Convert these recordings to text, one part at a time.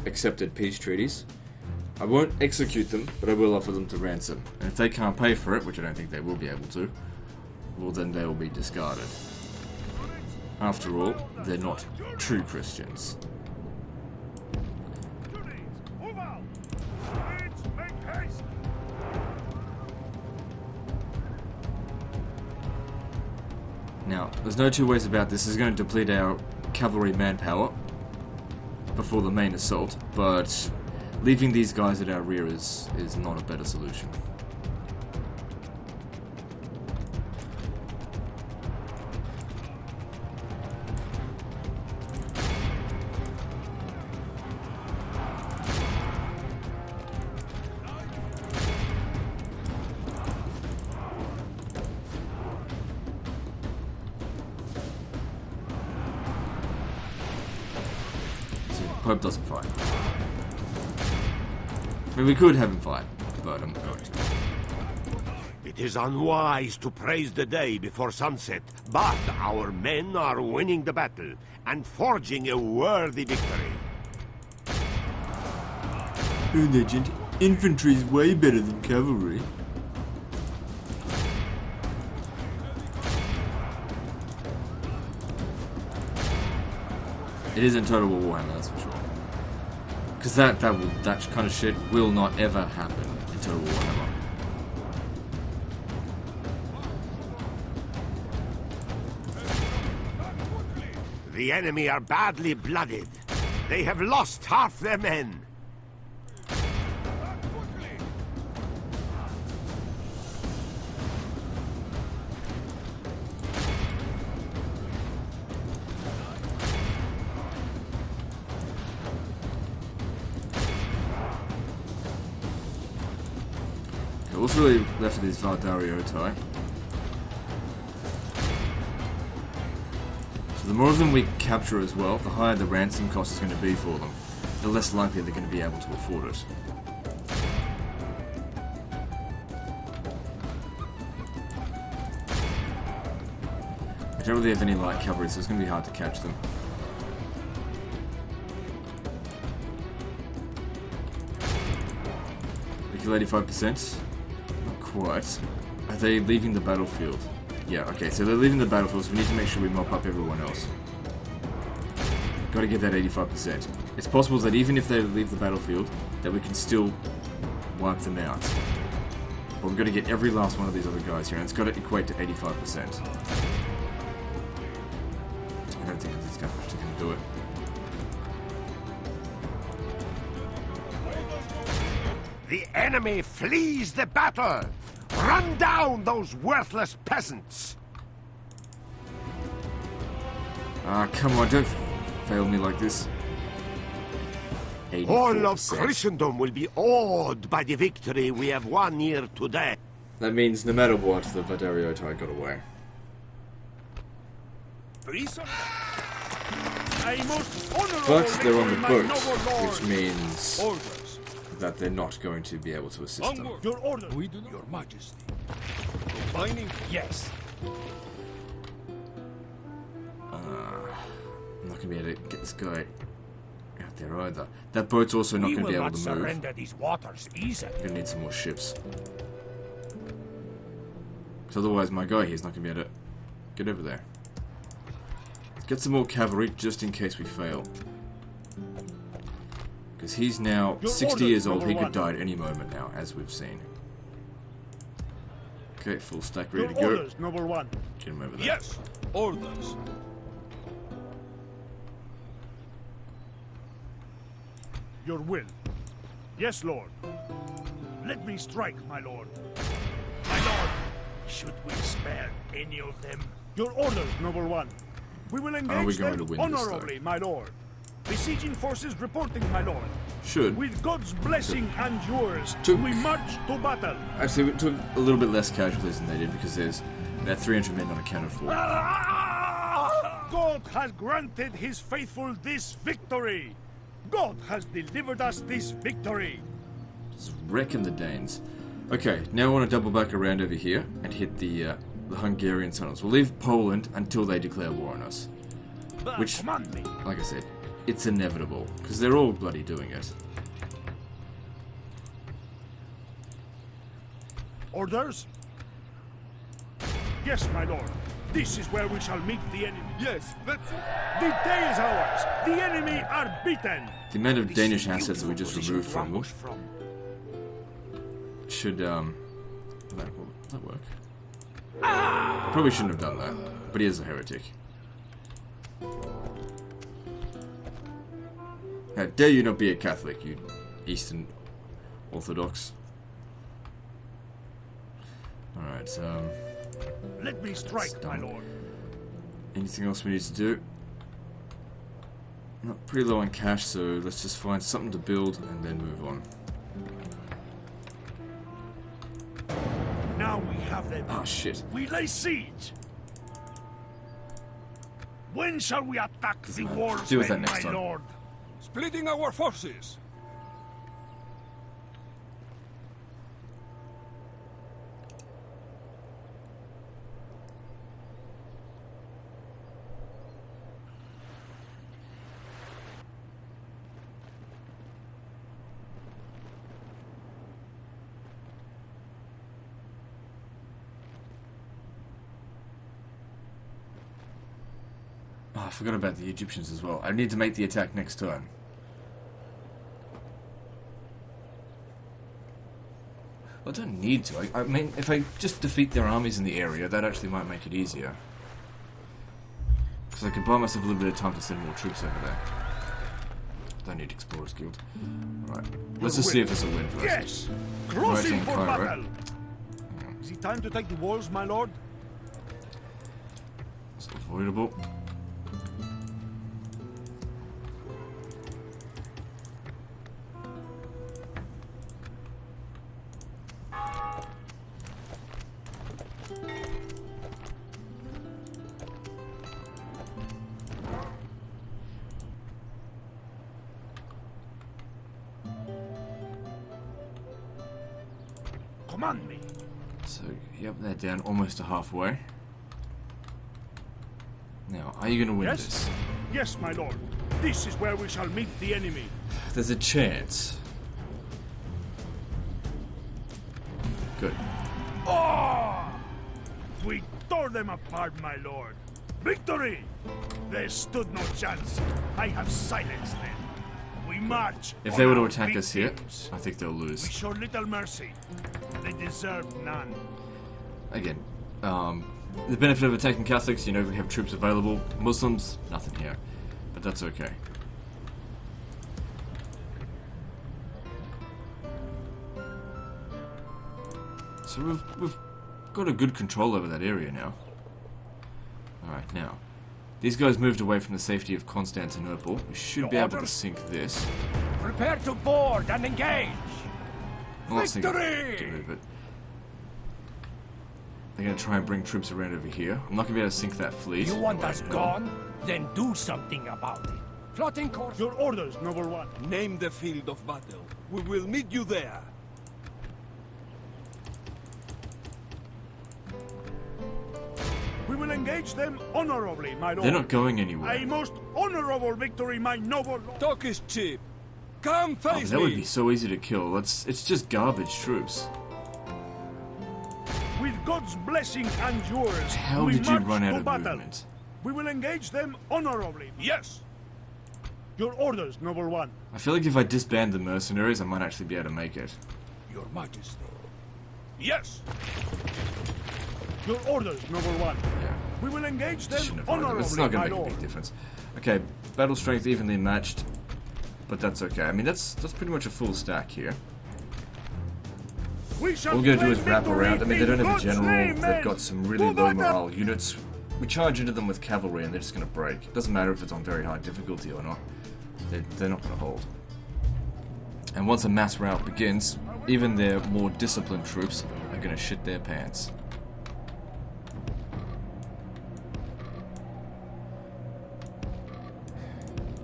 accepted peace treaties. I won't execute them, but I will offer them to ransom. And if they can't pay for it, which I don't think they will be able to, well then they will be discarded. After all, they're not true Christians. Now, there's no two ways about this. This is going to deplete our cavalry manpower before the main assault, but leaving these guys at our rear is not a better solution. Pope doesn't fight. I mean, we could have him fight, but I'm not going to. It is unwise to praise the day before sunset, but our men are winning the battle and forging a worthy victory. Oh, legend. Infantry is way better than cavalry. It isn't Total War Warhammer, that's for sure. Because that kind of shit will not ever happen in Total War Warhammer. The enemy are badly blooded. They have lost half their men. What's really left of these Valdariotai? So the more of them we capture as well, the higher the ransom cost is going to be for them. The less likely they're going to be able to afford it. I don't really have any light cavalry, so it's going to be hard to catch them. Equal 85%? Not quite. Are they leaving the battlefield? Yeah, okay, so they're leaving the battlefield, so we need to make sure we mop up everyone else. Gotta get that 85%. It's possible that even if they leave the battlefield, that we can still wipe them out. But we've got to get every last one of these other guys here, and it's got to equate to 85%. I don't think that these guys are actually going to do it. The enemy flees the battle! Run down those worthless peasants! Ah, come on, don't fail me like this. 84%. All of Christendom will be awed by the victory we have won here today. That means no matter what, the Valdariotai got away. But they're on the boat, which means that they're not going to be able to assist them. Your order, we do not. Your Majesty. Combining? Yes. I'm not going to be able to get this guy out there either. That boat's also not going to be able to move. Surrender these waters easily. I'm going to need some more ships. Because otherwise my guy here is not going to be able to get over there. Let's get some more cavalry just in case we fail. Because he's now 60 years old, he could die at any moment now, as we've seen. Okay, full stack ready to go. Orders, number one. Get him over there. Yes, orders. Your will. Yes, Lord. Let me strike, my lord. My lord, should we spare any of them? Your orders, noble one. We will engage them honorably, my lord. Besieging forces reporting, my lord. Should. With God's blessing and yours, we march to battle. Actually, we took a little bit less casualties than they did because there's about 300 men unaccounted for. God has granted his faithful this victory. God has delivered us this victory. Just wrecking the Danes. Okay, now I want to double back around over here and hit the Hungarian tunnels. We'll leave Poland until they declare war on us. Which, like I said, it's inevitable, because they're all bloody doing it. Orders? Yes, my lord. This is where we shall meet the enemy. Yes, that's it. The day is ours. The enemy are beaten. The amount of This Danish is assets that we just beautiful removed from them position to ambush from. should, will that work? Probably shouldn't have done that, but he is a heretic. How dare you not be a Catholic, you Eastern Orthodox. Alright, Let me strike, my lord. anything else we need to do? Not pretty low on cash, so let's just find something to build and then move on. Now we have them. Oh shit. We lay siege. When shall we attack the walls, Deal with that then, next my time. lord? Splitting our forces. Oh, I forgot about the Egyptians as well. I need to make the attack next turn. Well, I don't need to. I mean, if I just defeat their armies in the area, that actually might make it easier. Because I could buy myself a little bit of time to send more troops over there. Don't need Explorers Guild. Right. Let's just see if this will win first. Yes! Crossing Right-hand for Cairo. battle! Is it time to take the walls, my lord? It's avoidable. Command me. So, yep, they're down almost to halfway. Now, are you going to win Yes? this? Yes, my lord. This is where we shall meet the enemy. There's a chance. Good. Oh! We tore them apart, my lord. Victory! They stood no chance. I have silenced them. We march. If on they were to our attack us here, victims. I think they'll We lose. show little mercy. They deserve none. Again, the benefit of attacking Catholics, you know, we have troops available. Muslims, nothing here. But that's okay. So we've got a good control over that area now. Alright, now. These guys moved away from the safety of Constantinople. We should be able to sink this. Prepare to board and engage. I'm not thinking Victory! to move it. They're going to try and bring troops around over here. I'm not going to be able to sink that fleet. You want right us now. gone? Then do something about it. Plotting course. Your orders, noble one. Name the field of battle. We will meet you there. We will engage them honorably, my lord. They're not going anywhere. A most honorable victory, my noble lord. Talk is cheap. Come Oh, face that would me. be so easy to kill. It's just garbage troops. With God's blessing and yours, How we did you march run out to of battle. movement? We will engage them honorably. Yes. Your orders, noble one. I feel like if I disband the mercenaries, I might actually be able to make it. Your Majesty. Yes. Your orders, noble one. Yeah. We will engage them Shouldn't have done that. honorably, It's not my going to make a lord. big difference. Okay, battle strength evenly matched, but that's okay. I mean, that's pretty much a full stack here. We shall All we're going to do is claim wrap victory around. I mean, they don't in have a God's general. name, They've men. got some really To low battle. morale units. We charge into them with cavalry, and they're just going to break. It doesn't matter if it's on very high difficulty or not. They're not going to hold. And once a mass rout begins, even their more disciplined troops are going to shit their pants.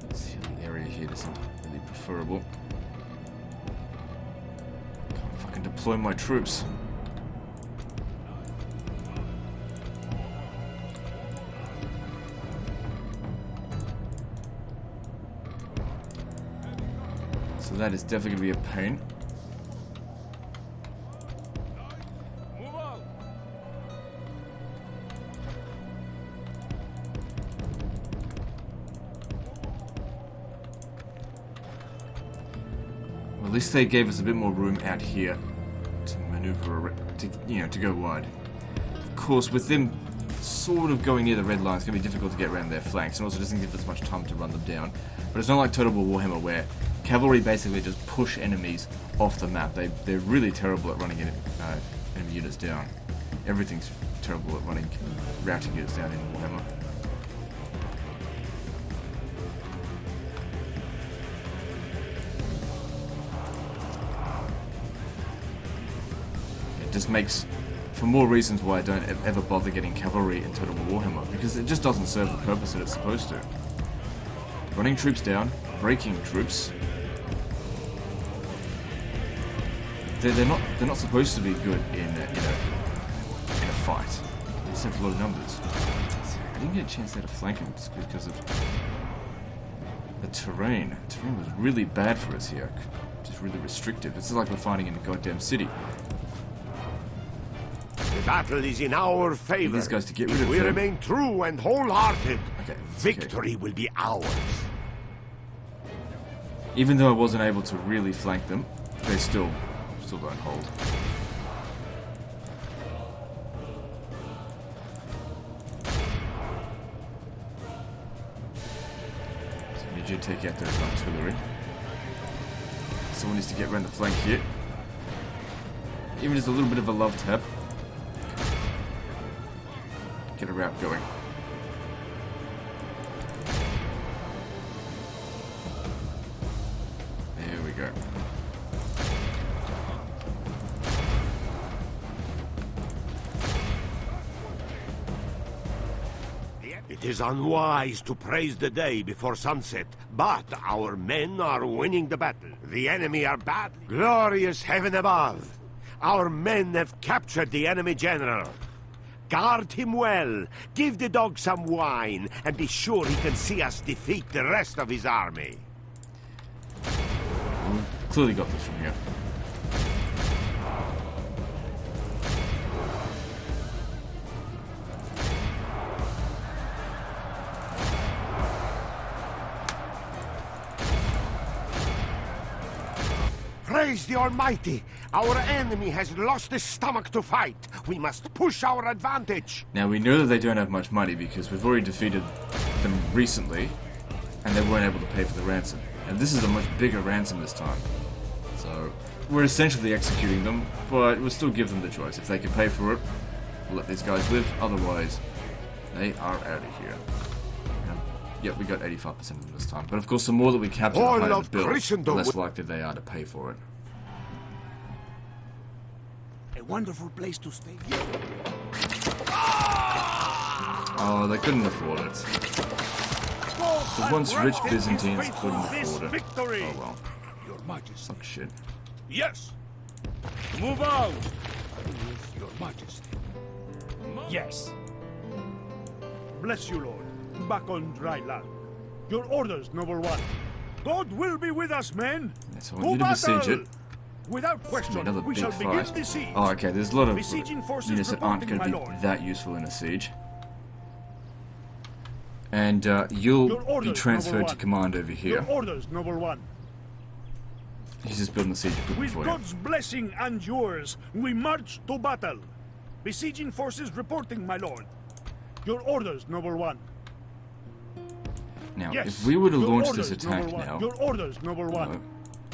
This area here isn't really preferable. Can't fucking deploy my troops. So that is definitely going to be a pain. Move out! Well, at least they gave us a bit more room out here to maneuver, to go wide. Of course, with them sort of going near the red line, it's going to be difficult to get around their flanks, and also doesn't give us much time to run them down. But it's not like Total War Warhammer where cavalry basically just push enemies off the map. They're really terrible at running enemy units down. Everything's terrible at routing units down in Warhammer. It just makes for more reasons why I don't ever bother getting cavalry in Total War Warhammer, because it just doesn't serve the purpose that it's supposed to. Running troops down, breaking troops. They're not supposed to be good in in a fight. They just have a lot of numbers. I didn't get a chance there to flank them just because of the terrain. The terrain was really bad for us here. Just really restrictive. It's like we're fighting in a goddamn city. The battle is in our favor. These guys to get rid of we them. remain true and wholehearted. Okay, Victory will be ours. Even though I wasn't able to really flank them, they still don't hold. So we need you to take out their artillery. Someone needs to get around the flank here. Even just a little bit of a love tap. Get a route going. There we go. It is unwise to praise the day before sunset, but our men are winning the battle. The enemy are badly. Glorious heaven above! Our men have captured the enemy general. Guard him well, give the dog some wine, and be sure he can see us defeat the rest of his army. We've clearly got this from here. Praise the Almighty! Our enemy has lost his stomach to fight. We must push our advantage. Now we know that they don't have much money because we've already defeated them recently and they weren't able to pay for the ransom. And this is a much bigger ransom this time. So we're essentially executing them, but we'll still give them the choice. If they can pay for it, we'll let these guys live. Otherwise, they are out of here. Yep, we got 85% of them this time. But of course, the more that we capture the higher the bill, the less likely they are to pay for it. A wonderful place to stay. Oh, they couldn't afford it. The once rich Byzantines couldn't afford it. Victory. Oh well. Your Majesty. Suck shit. Yes! Move out! Your Majesty. Yes. Bless you, Lord. Back on dry land. Your orders, noble one. God will be with us, men. Yes, I want you to besiege it. Without question, Another we big shall begin fight. the siege. Oh, okay, there's a lot of Besieging forces units that aren't going reporting, to my be lord. that useful in a siege. And you'll Your orders, be transferred noble to one. command over here. Your orders, noble one. He's just building the siege equipment With for you. God's blessing and yours, we march to battle. Besieging forces reporting, my lord. Your orders, noble one. Now, Yes. if we were to Your launch orders, this attack noble one. now... Your orders, noble one. No.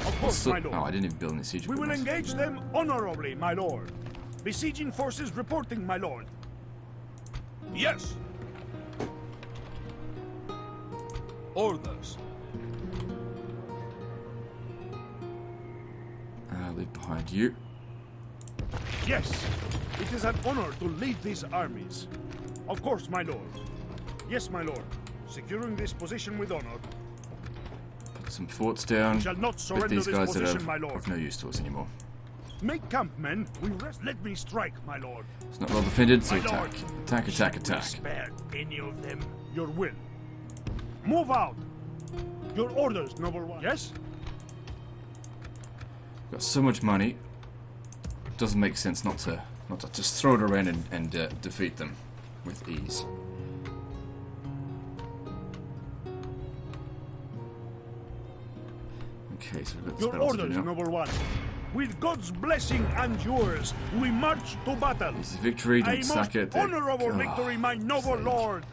Of course, my lord. Oh, I didn't even build any siege We will equipment. engage them honorably, my lord. Besieging forces reporting, my lord. Yes! Orders. Leave behind you. Yes, it is an honor to lead these armies. Of course, my lord. Yes, my lord. Securing this position with honor. Put some forts down. Shall not With surrender these this guys that position, are my lord. of no use to us anymore. Make camp, men. We rest. Let me strike, my lord. It's not well defended, so My attack. lord. Attack, attack, We attack. spare any of them. Your will. Move out. Your orders, noble one. Yes? Got so much money. Doesn't make sense not to just throw it around and defeat them with ease. Okay, so we've got this Your battle to do orders, now. noble one. With God's blessing and yours, we march to battle. This is victory, A don't most sack it. honorable victory, my noble lord.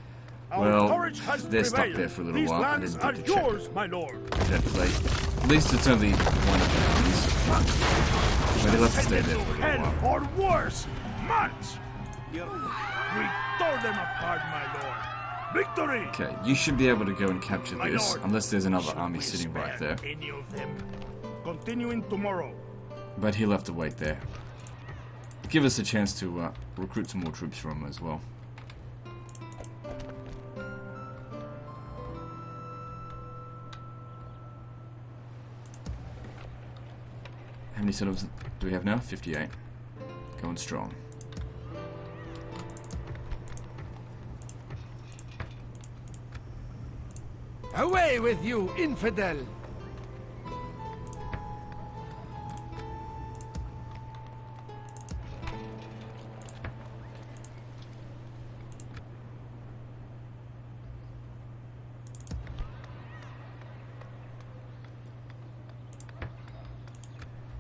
Our Well, courage has they're stuck prevailed. there for a little These while. I lands didn't are get to check yours, it. my lord. That play. At least it's only one of the armies. But they'll have to stay there for a little Hell while. or worse, march. We tore them apart, my lord. Victory. Okay, you should be able to go and capture My this, lord, unless there's another should army we sitting right spare there. Any of them. Continuing tomorrow. But he'll have to wait there. Give us a chance to recruit some more troops from him as well. How many settlements do we have now? 58. Going strong. Away with you, infidel!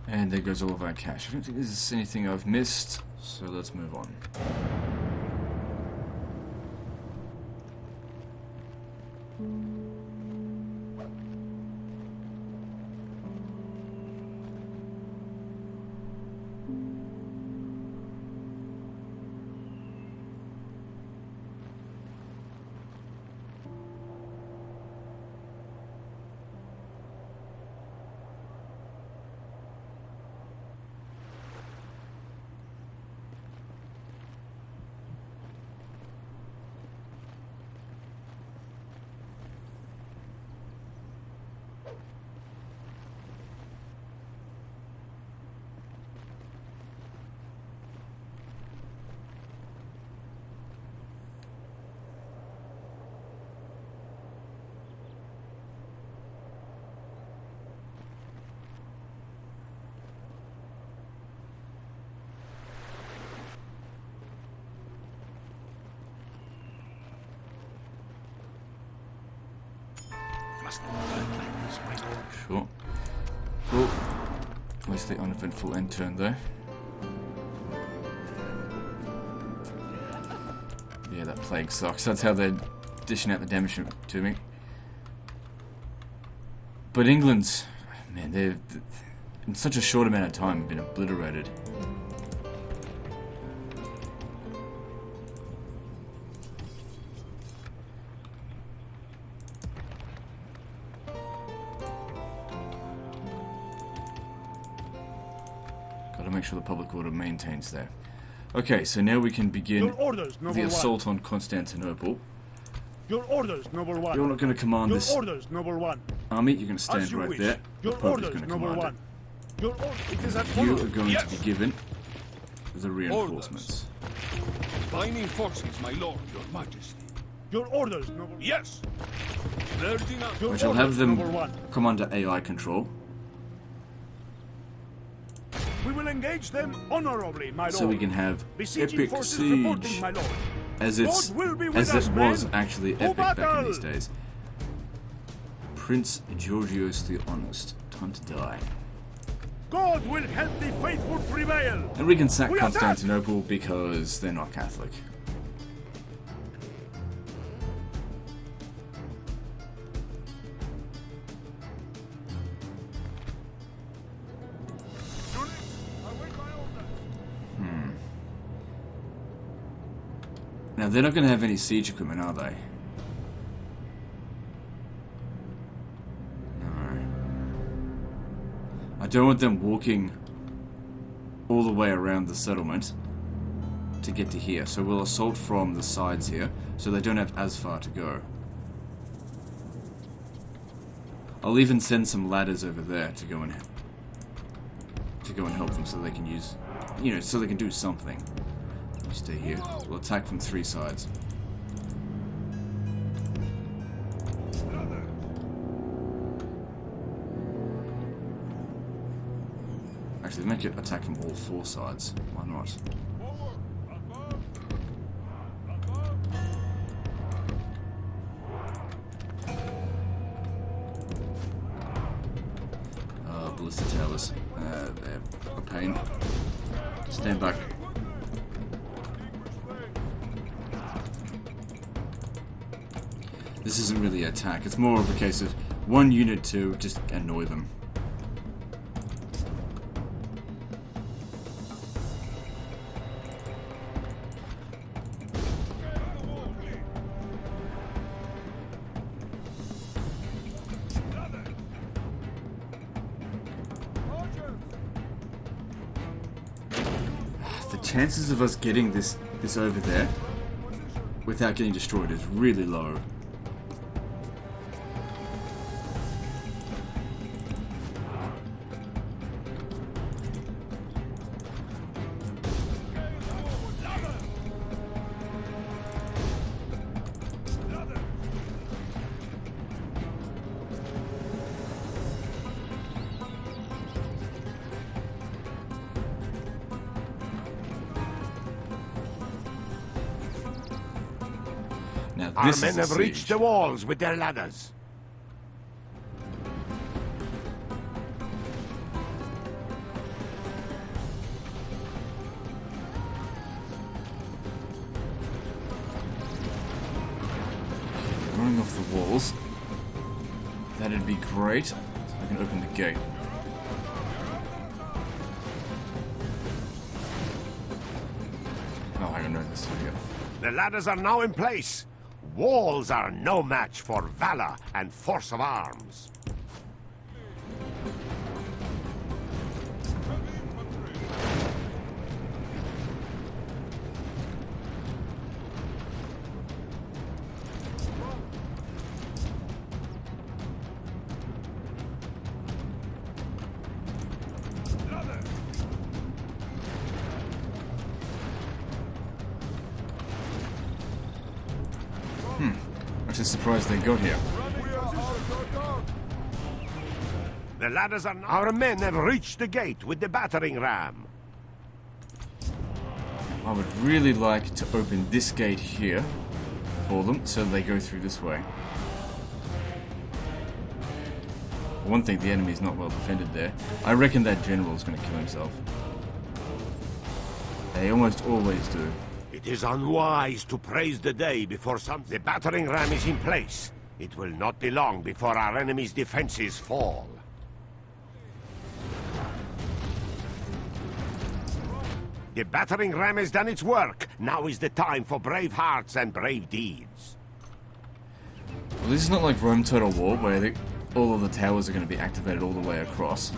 And there goes all of our cash. I don't think there's anything I've missed, so let's move on. Must not fight like this, my lord. Sure. Cool. Where's the uneventful end turn though? Yeah, that plague sucks. That's how they're dishing out the damage to me. But England's... Man, they've... in such a short amount of time been obliterated. Gotta make sure the public order maintains there. Okay, so now we can begin Your orders, noble the one. assault on Constantinople. Your orders, noble one. You're not going to command Your this orders, noble one. army, you're going to stand As you right wish. there. The Your Pope is orders, going to noble command one. Your it is an it. You honor. are going Yes. to be given the reinforcements. Binding forces, my lord, your majesty. Your orders, noble. Yes! Lording up. Your I shall orders, have them noble one. come under AI control, We will engage them honorably, my lord. so we can have Besieging epic forces siege, reporting, my lord. as God it's will be with as us, it was men. actually To epic back in battle! these days. Prince Georgios the Honest, time to die. God will help the faithful prevail. And we can sack We attack! Constantinople because they're not Catholic. Now they're not going to have any siege equipment, are they? No. I don't want them walking all the way around the settlement to get to here. So we'll assault from the sides here, so they don't have as far to go. I'll even send some ladders over there to go and help them, so they can use, you know, so they can do something. You stay here. We'll attack from three sides. Actually, make it attack from all four sides. Why not? Ballista towers. They're a pain. Stand back. This isn't really an attack. It's more of a case of one unit to just annoy them. The chances of us getting this over there without getting destroyed is really low. Now, Our this men is a have reached siege. the walls with their ladders. Running off the walls. That'd be great. So I can open the gate. Oh, I don't know this. Here we go. The ladders are now in place. Walls are no match for valor and force of arms. I'm just surprised they got here. The ladders are... Our men have reached the gate with the battering ram. I would really like to open this gate here for them so they go through this way. One thing, the enemy's not well defended there. I reckon that general's going to kill himself. They almost always do. It is unwise to praise the day before the battering ram is in place. It will not be long before our enemy's defenses fall. The battering ram has done its work. Now is the time for brave hearts and brave deeds. Well, this is not like Rome Total War where all of the towers are going to be activated all the way across.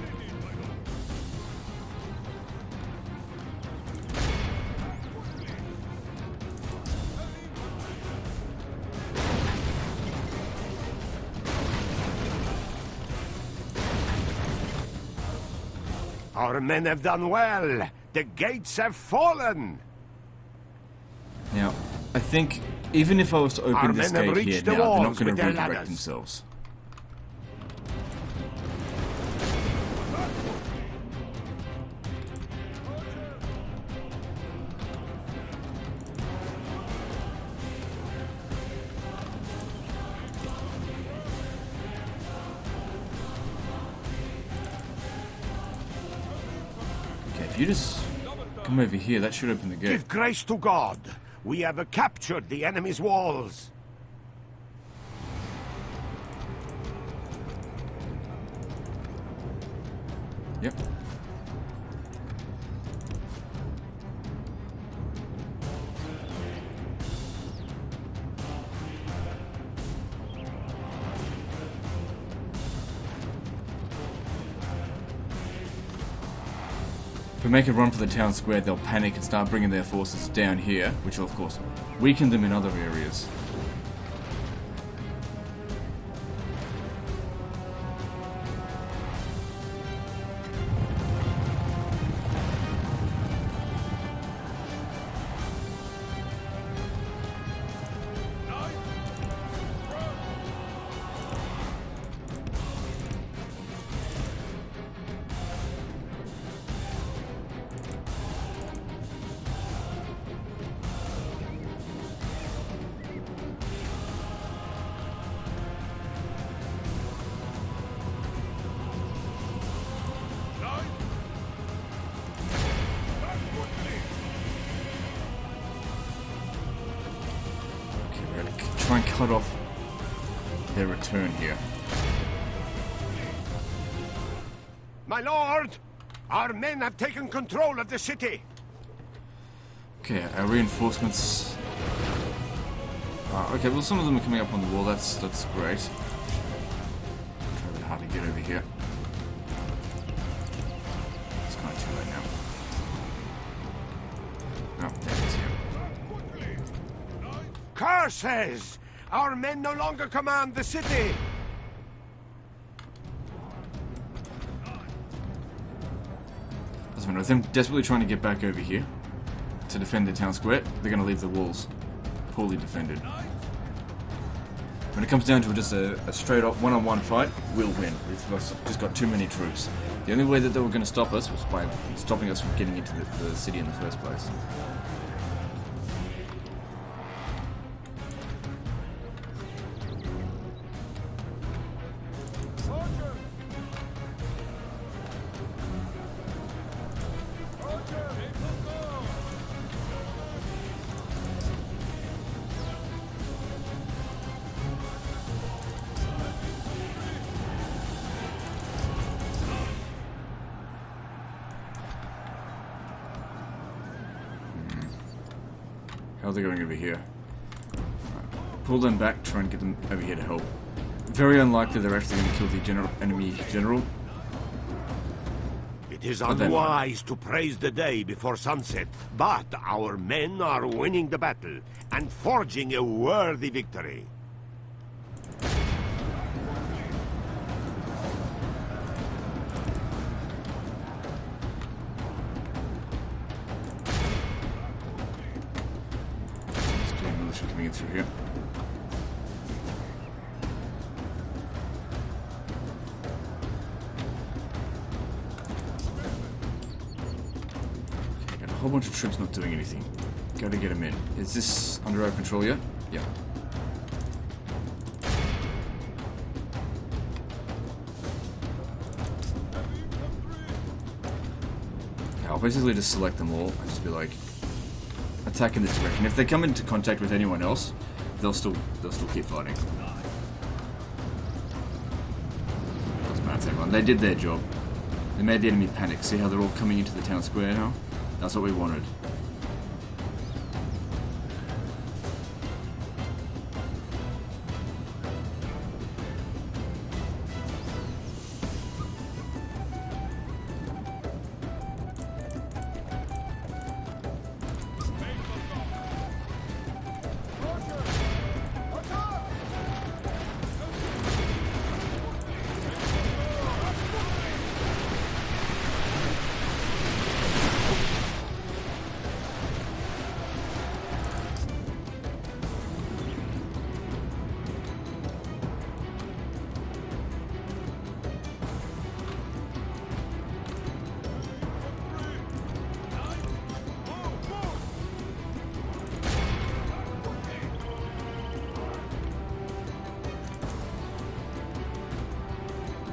Our men have done well. The gates have fallen. Now, I think even if I was to Our open this men have gate here reached the now, they're not walls going with to their redirect ladders. themselves. Okay, if you just come over here, that should open the gate. Give grace to God. We have captured the enemy's walls. Yep. If we make a run for the town square, they'll panic and start bringing their forces down here, which will of course weaken them in other areas. cut off their return here. My lord! Our men have taken control of the city! Okay, our reinforcements... okay, well some of them are coming up on the wall, that's great. Try a bit hard to get over here. It's kind of too late now. Oh, there it is here. Curses! Our men no longer command the city! Doesn't matter, with them desperately trying to get back over here to defend the town square, they're going to leave the walls poorly defended. When it comes down to just a straight up one-on-one fight, we'll win. We've just got too many troops. The only way that they were going to stop us was by stopping us from getting into the city in the first place. How are they going over here? Right. Pull them back, try and get them over here to help. Very unlikely they're actually going to kill the enemy general. It is unwise to praise the day before sunset, but our men are winning the battle and forging a worthy victory. Coming in through here. Okay, got a whole bunch of troops not doing anything. Gotta get them in. Is this under our control yet? Yeah. I'll basically just select them all and just be like, attack in this direction. If they come into contact with anyone else, they'll still keep fighting. Doesn't matter to everyone. They did their job. They made the enemy panic. See how they're all coming into the town square now? That's what we wanted.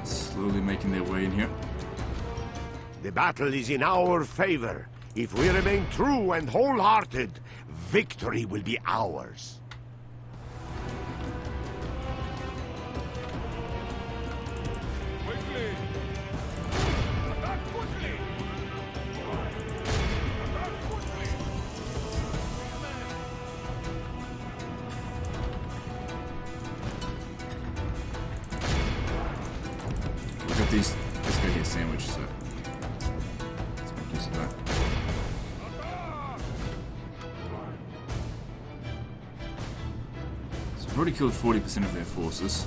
Slowly making their way in here. The battle is in our favor. If we remain true and wholehearted, victory will be ours. Quickly! Attack quickly! Attack quickly! We've got this guy here sandwiched, so let's make use of that. So we've already killed 40% of their forces.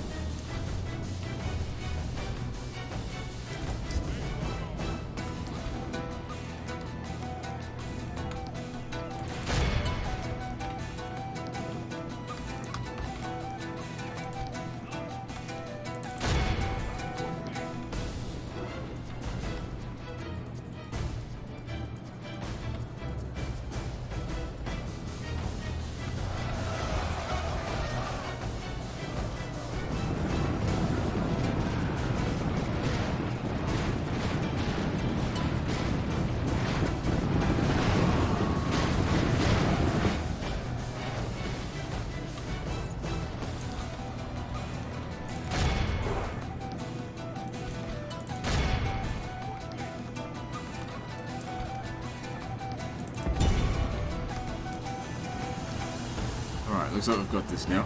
looks like we've got this now.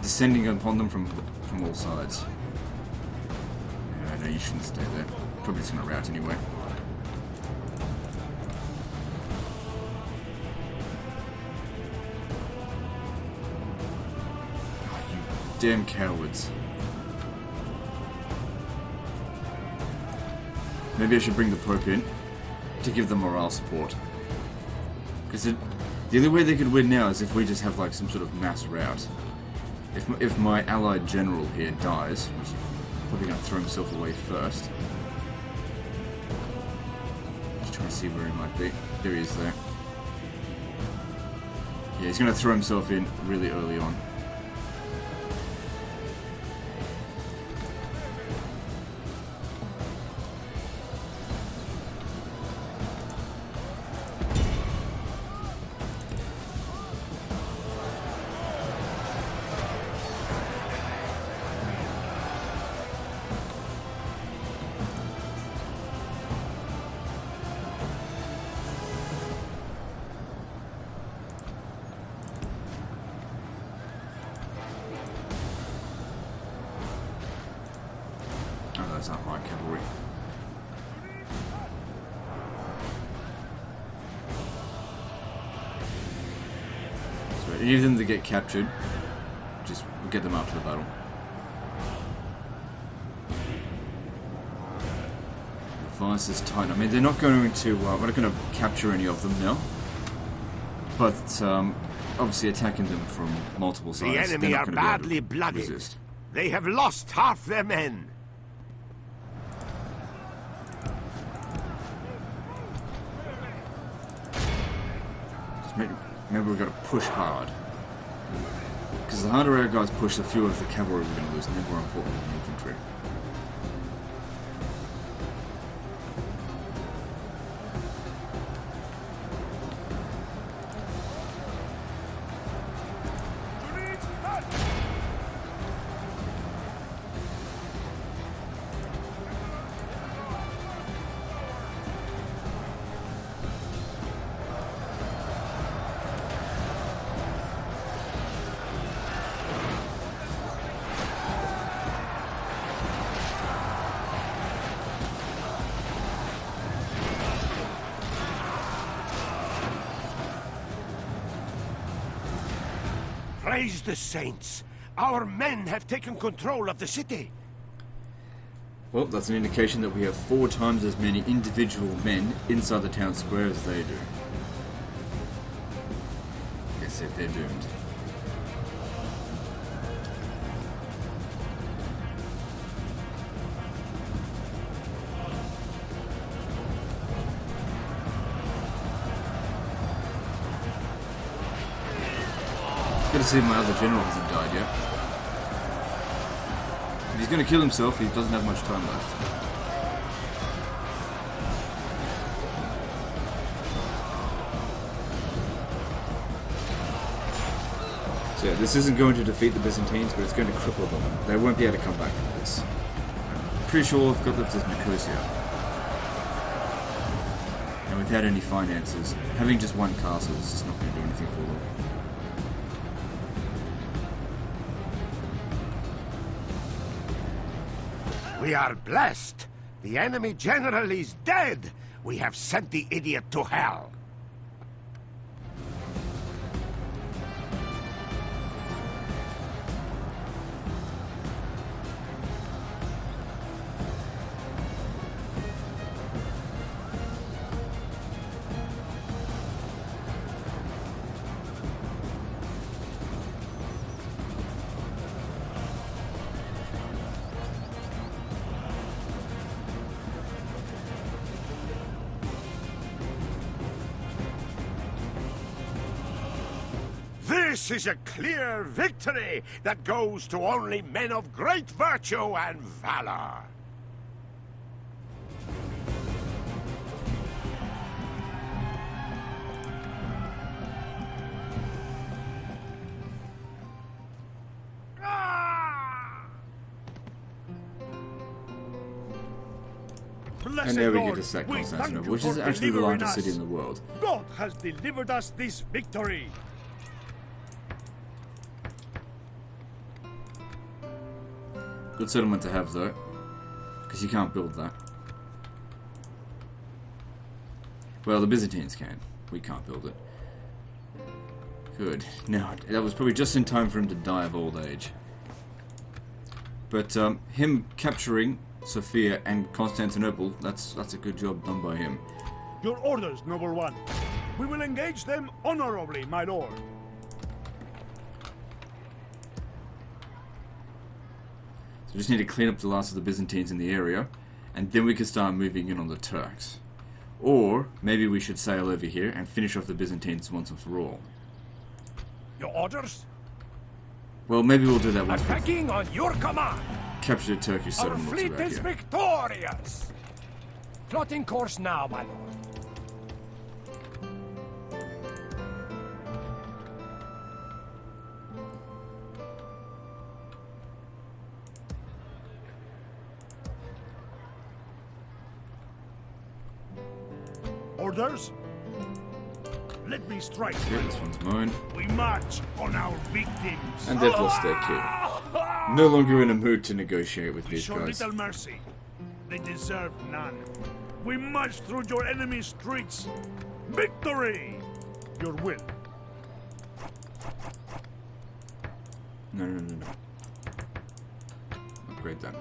Descending upon them from all sides. No, you shouldn't stay there. Probably just gonna rout anyway. Oh, you damn cowards. Maybe I should bring the Pope in to give them morale support. Because the only way they could win now is if we just have like some sort of mass rout. If my allied general here dies, which is probably going to throw himself away first. Just trying to see where he might be. There he is there. Yeah, he's going to throw himself in really early on. Those aren't my cavalry. So any of them that get captured, just get them after the battle. The vice is tight. I mean, they're not going to. We're not going to capture any of them now. But obviously, attacking them from multiple sides. The enemy are badly blooded. blooded. Resist. They have lost half their men. Maybe we've got to push hard. Because the harder our guys push, the fewer of the cavalry we're going to lose, and then more important than the infantry. Praise the saints! Our men have taken control of the city! Well, that's an indication that we have 4 times as many individual men inside the town square as they do. I guess they're doomed. Good to see my other general hasn't died yet. If he's going to kill himself, he doesn't have much time left. So yeah, this isn't going to defeat the Byzantines, but it's going to cripple them. They won't be able to come back from this. Pretty sure all I've got left is Nicosia. And without any finances, having just one castle is just not going to do anything for them. We are blessed! The enemy general is dead! We have sent the idiot to hell! This is a clear victory that goes to only men of great virtue and valor. And now we get to sack Constantinople, which is actually the largest city in the world. God has delivered us this victory. Good settlement to have, though. Because you can't build that. Well, the Byzantines can. We can't build it. Good. Now, that was probably just in time for him to die of old age. But him capturing Sofia and Constantinople, that's a good job done by him. Your orders, noble one. We will engage them honorably, my lord. So we just need to clean up the last of the Byzantines in the area, and then we can start moving in on the Turks. Or maybe we should sail over here and finish off the Byzantines once and for all. Your orders? Well, maybe we'll do that once we Attacking on your command! capture the Turkish Our settlements fleet around is here. victorious! Plotting course now, my lord. Orders? Let me strike. Okay, this one's mine. We march on our victims. And they've lost their king. No longer in a mood to negotiate with We these show guys. little mercy. They deserve none. We march through your enemy's streets. Victory! Your will. No. Upgrade that.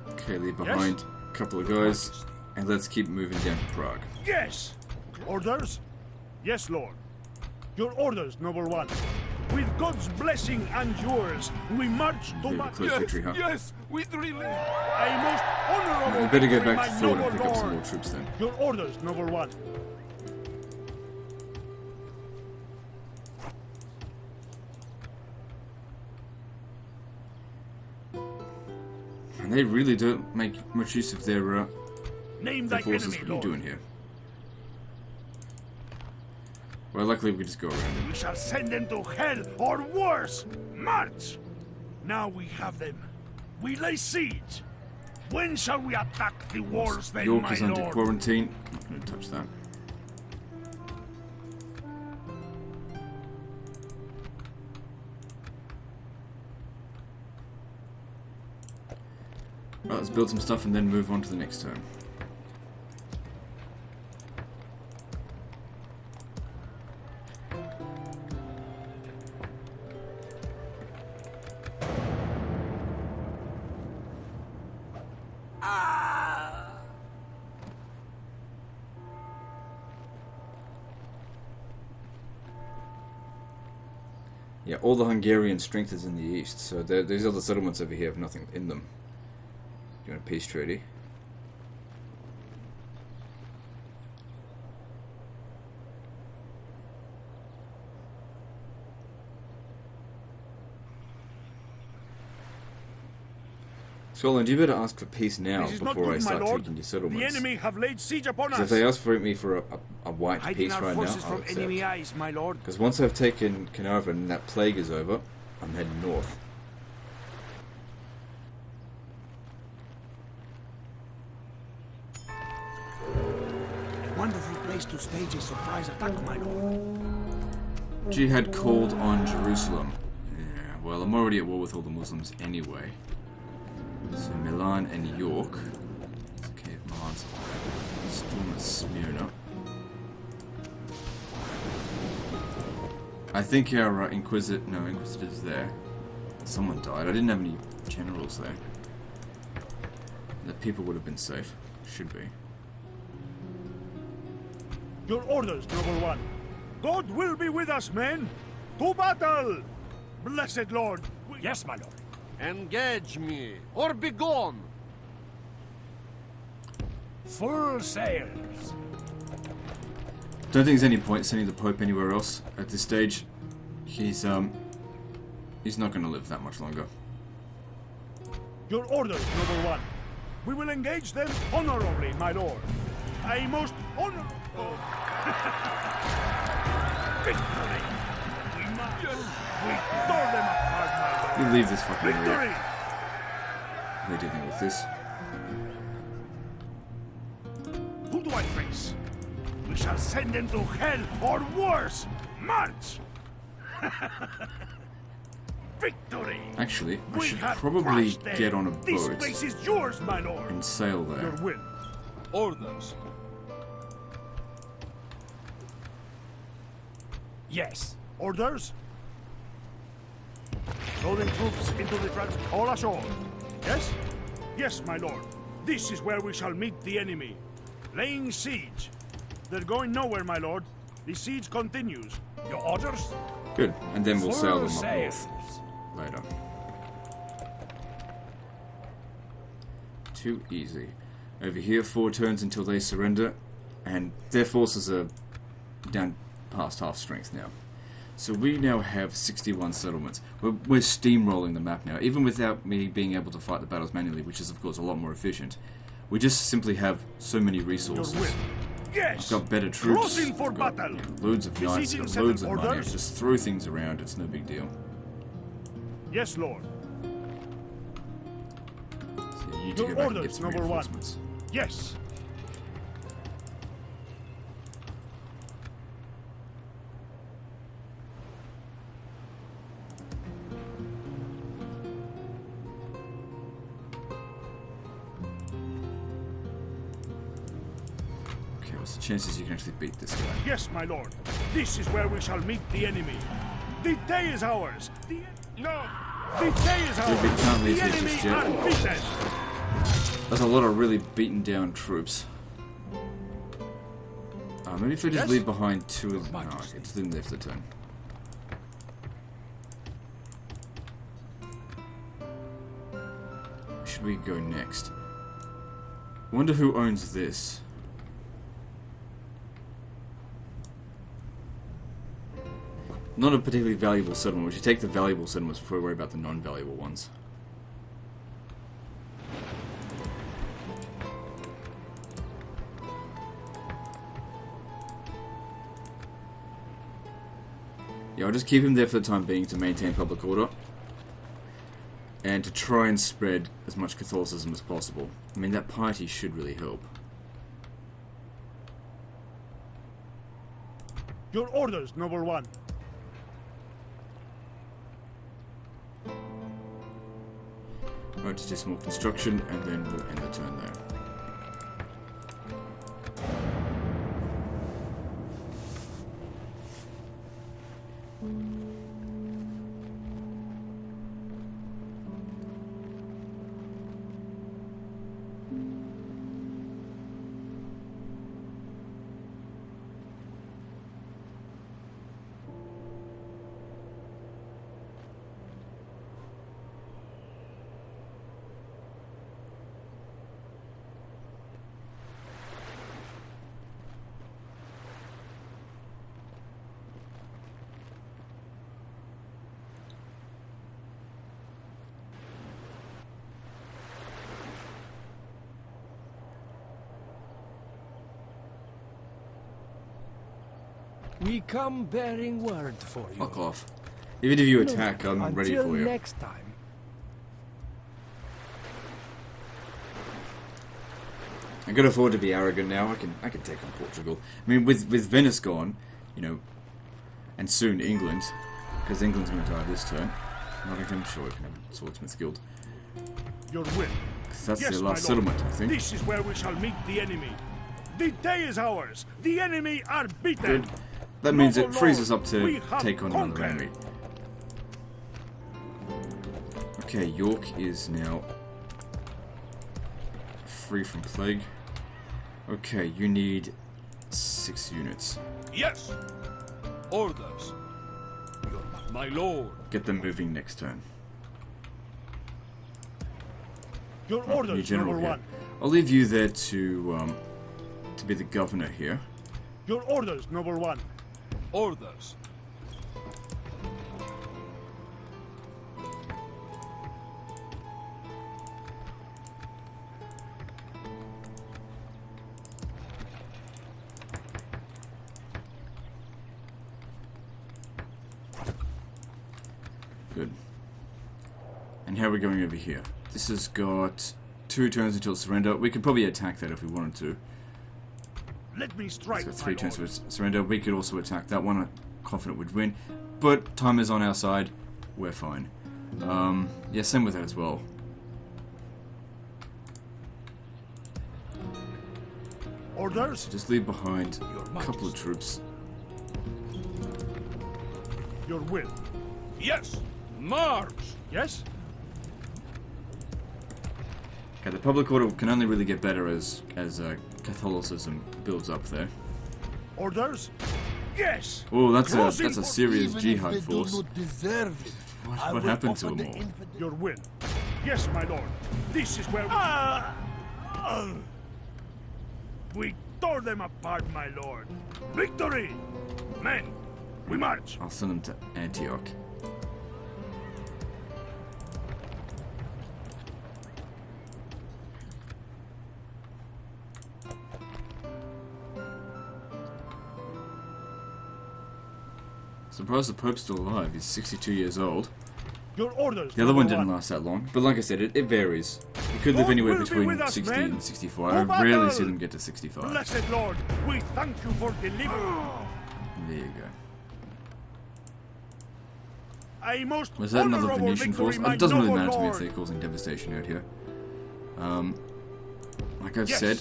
Okay, leave behind a couple of guys. And let's keep moving down to Prague. Yes! Orders? Yes, Lord. Your orders, noble one. With God's blessing and yours, we march to Bit of a battle. close victory, huh? Yes, we really. A most honorable We better get victory, back to my Ford and noble pick up some lord. more troops then. Your orders, noble one. And they really don't make much use of their Name their thy forces. enemy, What are you Lord. doing here? Well, luckily we can just go around it. We shall send them to hell or worse. March! Now we have them. We lay siege. When shall we attack the walls then, York my is under lord? quarantine. Not going to touch that. Right, let's build some stuff and then move on to the next turn. Yeah, all the Hungarian strength is in the east, so these other settlements over here have nothing in them. You want a peace treaty? Scotland, you better ask for peace now This is not before I good, my start lord. taking your The settlements. enemy have laid siege upon Because if us. they ask for me for a white Hiding peace our right now, forces I'll from enemy accept. eyes, my lord. Because once I've taken Carnarvon and that plague is over, I'm heading north. A wonderful place to stage a surprise attack, my lord. Jihad called on Jerusalem. Yeah, well, I'm already at war with all the Muslims anyway. So Milan and York. Okay, if Milan's storm of Smyrna. I think our Inquisitor's there. Someone died. I didn't have any generals there. The people would have been safe. Should be. Your orders, noble one. God will be with us, men. To battle! Blessed Lord. Yes, my lord. Engage me, or be gone. Full sails. Don't think there's any point sending the Pope anywhere else at this stage. He's not going to live that much longer. Your orders, noble one. We will engage them honorably, my lord. A most honorable victory. We march. We tore them apart, my lord. You leave this fucking area. Victory! We're dealing with this. Who do I face? We shall send them to hell or worse. March! Victory! Actually, I We should have probably crushed them. get on a This boat place is yours, my lord. and sail there. Your will. Orders. Yes. Orders? Loading troops into the all ashore. Yes? Yes, my lord. This is where we shall meet the enemy. Laying siege. They're going nowhere, my lord. The siege continues. Your orders? Good, and then we'll sail Full them up sails. north later. Too easy. Over here, 4 turns until they surrender, and their forces are down past half strength now. So we now have 61 settlements. We're steamrolling the map now, even without me being able to fight the battles manually, which is of course a lot more efficient. We just simply have so many Your resources. will. Yes! I've got better troops. Crossing for I've got, battle. loads of knights, Besieging got loads of settled money. orders. Just throw things around, it's no big deal. Yes, lord. So you need to Your go back and orders, get some number one. reinforcements. Yes. Okay, what's the chances you can actually beat this guy? Yes, my lord. This is where we shall meet the enemy. The day is ours. No. The day is ours. we can't leave The here enemy just yet. are beaten. There's a lot of really beaten down troops. Maybe if I just Yes? leave behind 2 of them. No, okay, just leave them there for the turn. Where should we go next? I wonder who owns this. Not a particularly valuable settlement. We should take the valuable settlements before we worry about the non-valuable ones. Yeah, I'll just keep him there for the time being to maintain public order. And to try and spread as much Catholicism as possible. I mean, that piety should really help. Your orders, noble one. Right, just do some more construction, and then we'll end the turn there. We come bearing word for you. Fuck off. Even if you attack, I'm ready Until for you. next time. I can afford to be arrogant now. I can take on Portugal. I mean, with Venice gone, you know, and soon England, because England's going to die this turn. Nottingham, sure, we can have a Swordsmith's Guild. Your will. 'Cause that's Yes, their my last lord. settlement, I think. This is where we shall meet the enemy. The day is ours. The enemy are beaten. Good. That means it Noble frees lord, us up to we have take on another conquered. enemy. Okay, York is now free from plague. Okay, you need 6 units. Yes. Orders. My lord. Get them moving next turn. Your New orders, general noble here. one. I'll leave you there to be the governor here. Your orders, noble one. Orders. Good. And how are we going over here? This has got 2 turns until surrender. We could probably attack that if we wanted to. Let me It's strike, got my 3 turns lord. to surrender. We could also attack that one. I'm confident we'd win. But time is on our side. We're fine. Yeah, same with that as well. Orders? Just leave behind a couple of troops. Your will. Yes! March! Yes? Okay, the public order can only really get better as Catholicism builds up there. Orders? Yes! Oh, that's Crossing a for- serious Even if jihad they do force. not deserve it, I What will happened to offer them the all? infidel- Your will. Yes, my lord. This is where we tore them apart, my lord. Victory! Men, we march. I'll send them to Antioch. Surprised the Pope's still alive. He's 62 years old. Your orders. The other one number didn't last that long, but like I said, it varies. You could live God anywhere will be between with us, 60 men. and 64. To I rarely battle! see them get to 65. Blessed Lord, we thank you for delivering. There you go. A most Was that another honorable Venetian victory, force? my It doesn't really noble matter to me if lord. they're causing devastation out here. Like I've Yes, said,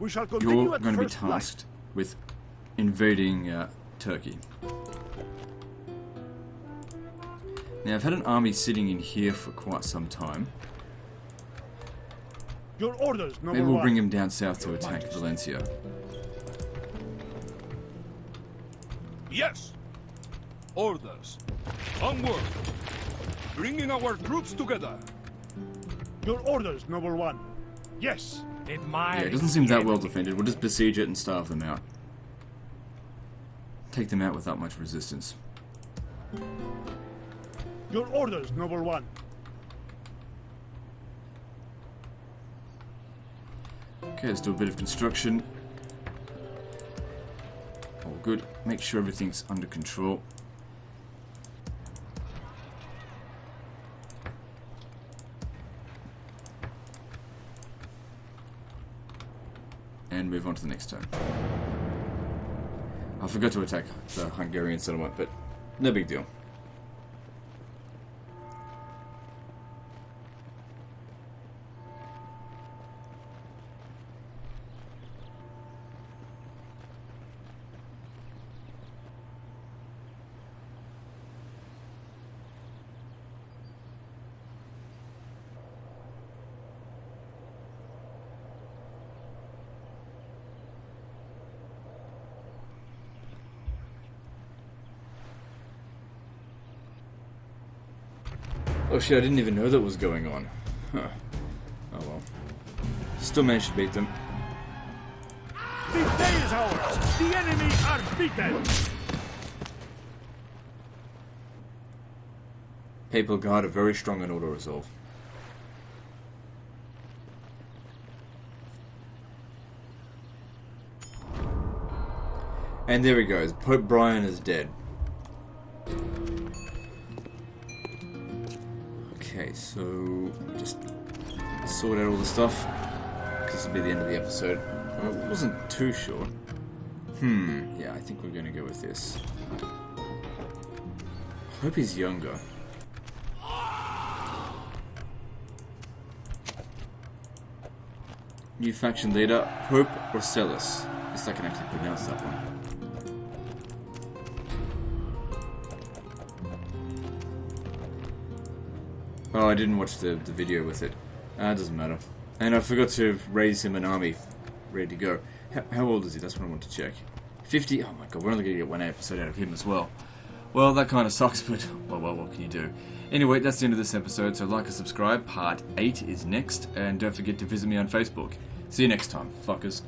we shall continue you're at going to be first light. tasked with invading Turkey. Now, I've had an army sitting in here for quite some time. Your orders, number Maybe we'll one. bring him down south to attack Valencia. Yes! Orders. Onward! Bringing our troops together. Your orders, number one. Yes. Admire Yeah, it doesn't seem that well defended. We'll just besiege it and starve them out. Take them out without much resistance. Your orders, number one. Okay, let's do a bit of construction. All good. Make sure everything's under control. And move on to the next turn. I forgot to attack the Hungarian settlement, but no big deal. Oh shit, I didn't even know that was going on. Huh. Oh well. Still managed to beat them. The day is ours. The enemy are beaten. Papal Guard are very strong in auto-resolve. And there he goes. Pope Brian is dead. Okay, so just sort out all the stuff. This will be the end of the episode. Well, it wasn't too short. Yeah, I think we're going to go with this. Hope he's younger. New faction leader, Pope Orselis. At least I can actually pronounce that one. Oh, I didn't watch the video with it. It doesn't matter. And I forgot to raise him an army ready to go. How old is he? That's what I want to check. 50? Oh my god, we're only going to get one episode out of him as well. Well, that kind of sucks, but well, what can you do? Anyway, that's the end of this episode, so like and subscribe. Part 8 is next, and don't forget to visit me on Facebook. See you next time, fuckers.